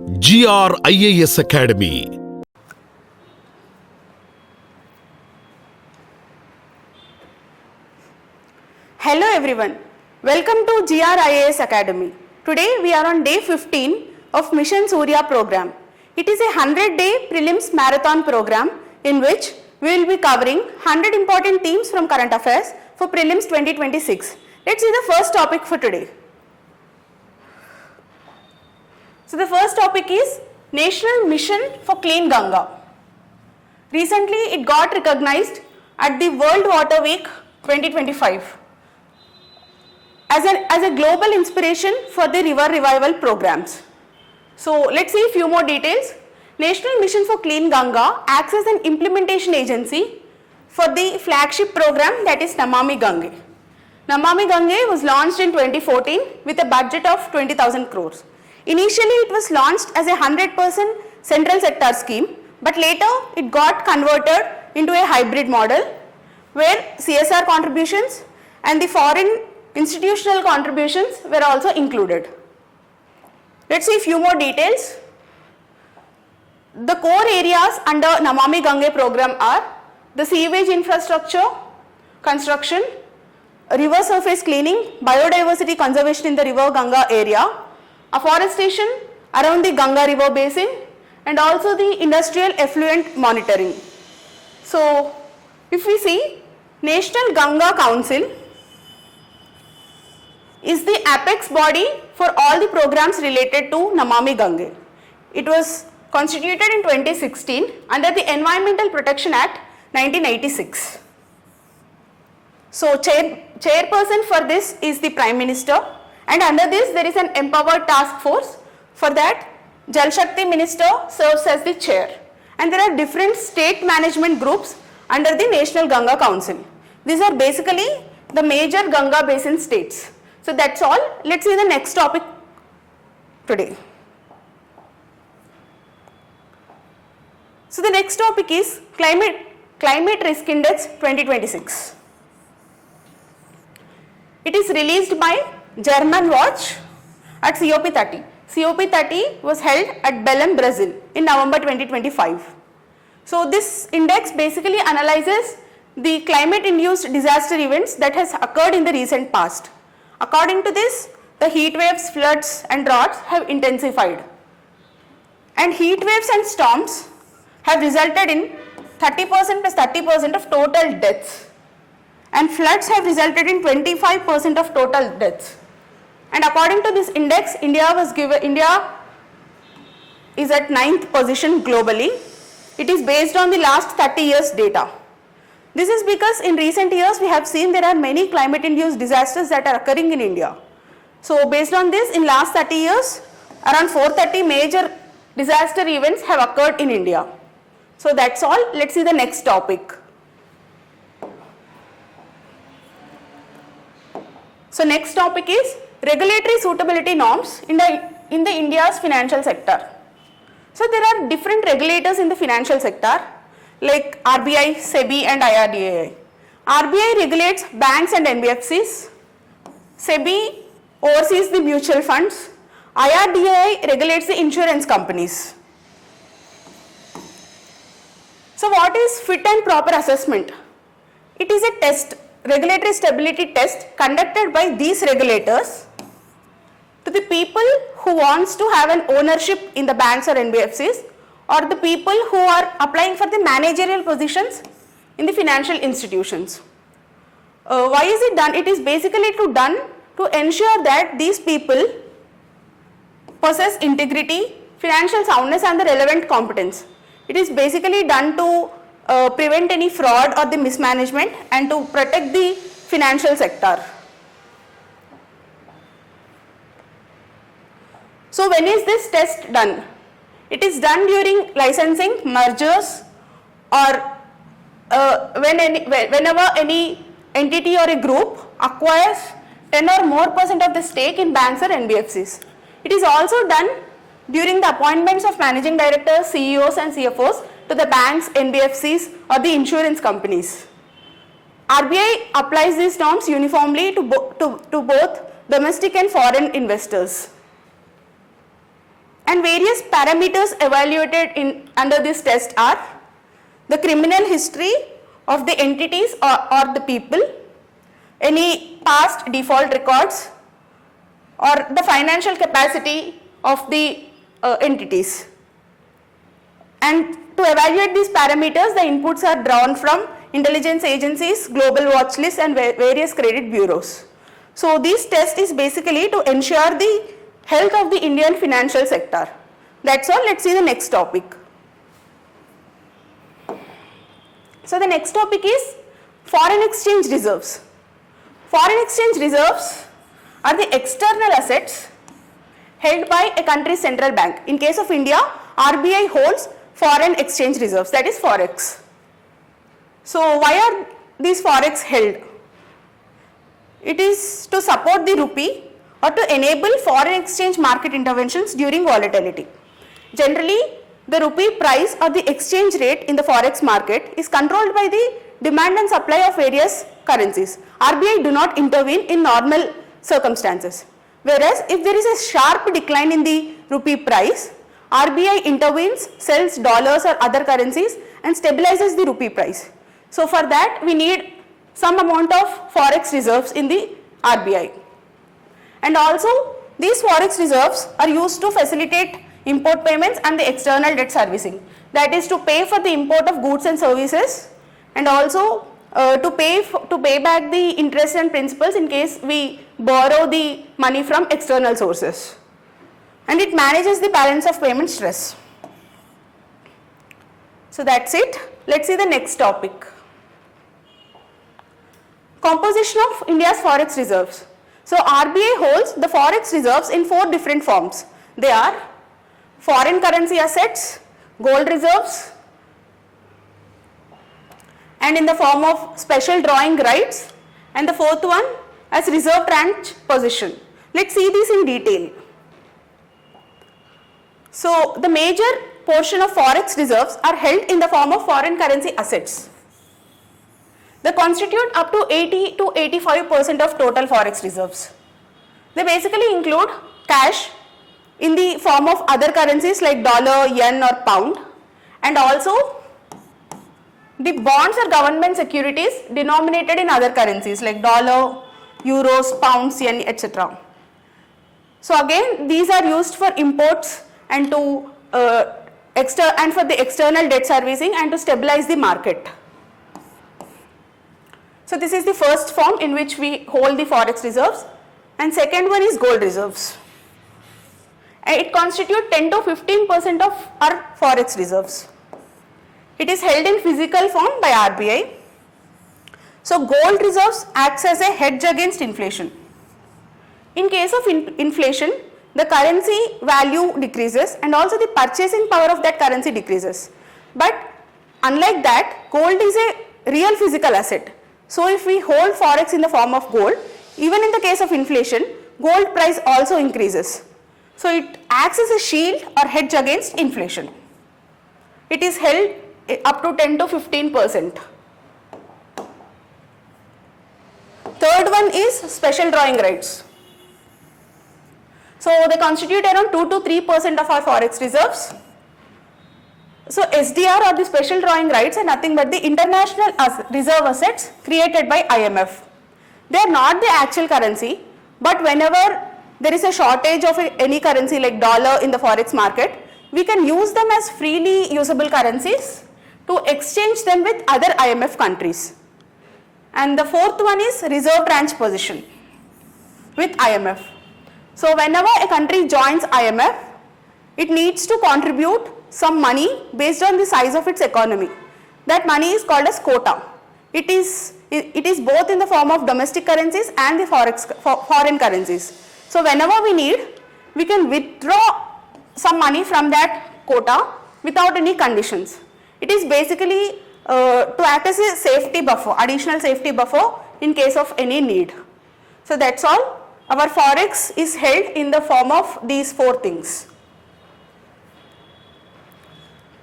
GR IAS Academy. Hello everyone, welcome to GR IAS Academy. Today we are on day 15 of Mission Surya Programme. It is a 100-day prelims marathon program in which we will be covering 100 important themes from current affairs for prelims 2026. Let's see the first topic for today. So the first topic is National Mission for Clean Ganga. Recently it got recognized at the World Water Week 2025 as a global inspiration for the river revival programs. So let's see a few more details. National Mission for Clean Ganga acts as an implementation agency for the flagship program, that is Namami Gange. Namami Gange was launched in 2014 with a budget of 20,000 crores. Initially it was launched as a 100% central sector scheme, but later it got converted into a hybrid model where CSR contributions and the foreign institutional contributions were also included. Let's see a few more details. The core areas under Namami Gange program are the sewage infrastructure, construction, river surface cleaning, biodiversity conservation in the river Ganga area, afforestation around the Ganga river basin, and also the industrial effluent monitoring. So if we see, National Ganga Council is the apex body for all the programs related to Namami Gange. It was constituted in 2016 under the Environmental Protection Act 1986. So chairperson for this is the Prime Minister, and under this there is an empowered task force. For that, Jal Shakti Minister serves as the chair, and there are different state management groups under the National Ganga Council. These are basically the major Ganga basin states. So that's all. Let's see the next topic today. So the next topic is Climate Risk Index 2026. It is released by German Watch at COP30. COP30 was held at Belém, Brazil in November 2025. So this index basically analyzes the climate-induced disaster events that has occurred in the recent past. According to this, the heat waves, floods and droughts have intensified. And heat waves and storms have resulted in 30% plus 30% of total deaths. And floods have resulted in 25% of total deaths. And according to this index, India is at 9th position globally. It is based on the last 30 years data. This is because in recent years we have seen there are many climate induced disasters that are occurring in India. So based on this, in last 30 years, around 430 major disaster events have occurred in India. So that's all. Let's see the next topic. So next topic is regulatory suitability norms in the India's financial sector. So there are different regulators in the financial sector like RBI, SEBI and IRDAI. RBI regulates banks and NBFCs. SEBI oversees the mutual funds. IRDAI regulates the insurance companies. So what is fit and proper assessment? It is a test, regulatory stability test conducted by these regulators to the people who wants to have an ownership in the banks or NBFCs, or the people who are applying for the managerial positions in the financial institutions. Why is it done? It is basically done to ensure that these people possess integrity, financial soundness and the relevant competence. It is basically done to prevent any fraud or the mismanagement and to protect the financial sector. So when is this test done? It is done during licensing, mergers, or whenever any entity or a group acquires 10 or more % of the stake in banks or NBFCs. It is also done during the appointments of managing directors, CEOs and CFOs to the banks, NBFCs or the insurance companies. RBI applies these norms uniformly to both domestic and foreign investors. And various parameters evaluated under this test are the criminal history of the entities or the people, any past default records, or the financial capacity of the entities. And to evaluate these parameters, the inputs are drawn from intelligence agencies, global watch lists, and various credit bureaus. So this test is basically to ensure the health of the Indian financial sector. That's all. Let's see the next topic. So the next topic is foreign exchange reserves. Foreign exchange reserves are the external assets held by a country's central bank. In case of India, RBI holds foreign exchange reserves, that is forex. So why are these forex held? It is to support the rupee or to enable foreign exchange market interventions during volatility. Generally, the rupee price or the exchange rate in the forex market is controlled by the demand and supply of various currencies. RBI do not intervene in normal circumstances. Whereas, if there is a sharp decline in the rupee price, RBI intervenes, sells dollars or other currencies and stabilizes the rupee price. So for that, we need some amount of forex reserves in the RBI. And also, these forex reserves are used to facilitate import payments and the external debt servicing. That is to pay for the import of goods and services, and also to pay back the interest and principals in case we borrow the money from external sources. And it manages the balance of payment stress. So that's it. Let's see the next topic. Composition of India's forex reserves. So RBI holds the forex reserves in 4 different forms. They are foreign currency assets, gold reserves, and in the form of special drawing rights, and the 4th one as reserve tranche position. Let's see this in detail. So the major portion of forex reserves are held in the form of foreign currency assets. They constitute up to 80 to 85% of total forex reserves. They basically include cash in the form of other currencies like dollar, yen or pound, and also the bonds or government securities denominated in other currencies like dollar, euros, pounds, yen, etc. So again, these are used for imports and to and for the external debt servicing and to stabilize the market. So this is the first form in which we hold the forex reserves, and second one is gold reserves. And it constitutes 10 to 15% of our forex reserves. It is held in physical form by RBI. So gold reserves acts as a hedge against inflation. In case of inflation, the currency value decreases and also the purchasing power of that currency decreases. But unlike that, gold is a real physical asset. So if we hold forex in the form of gold, even in the case of inflation, gold price also increases. So it acts as a shield or hedge against inflation. It is held up to 10 to 15%. Third one is special drawing rights. So they constitute around 2 to 3% of our forex reserves. So SDR or the special drawing rights are nothing but the international reserve assets created by IMF. They are not the actual currency, but whenever there is a shortage of any currency like dollar in the forex market, we can use them as freely usable currencies to exchange them with other IMF countries. And the 4th one is reserve tranche position with IMF. So whenever a country joins IMF, it needs to contribute some money based on the size of its economy. That money is called as quota. It is both in the form of domestic currencies and the foreign currencies. So whenever we need, we can withdraw some money from that quota without any conditions. It is basically to act as a safety buffer, additional safety buffer in case of any need. So that's all. Our forex is held in the form of these 4 things.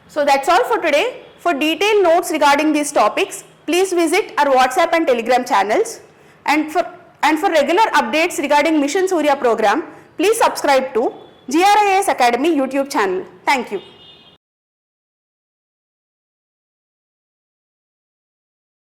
So that's all for today. For detailed notes regarding these topics, please visit our WhatsApp and Telegram channels. And for regular updates regarding Mission Surya program, please subscribe to GR IAS Academy YouTube channel. Thank you.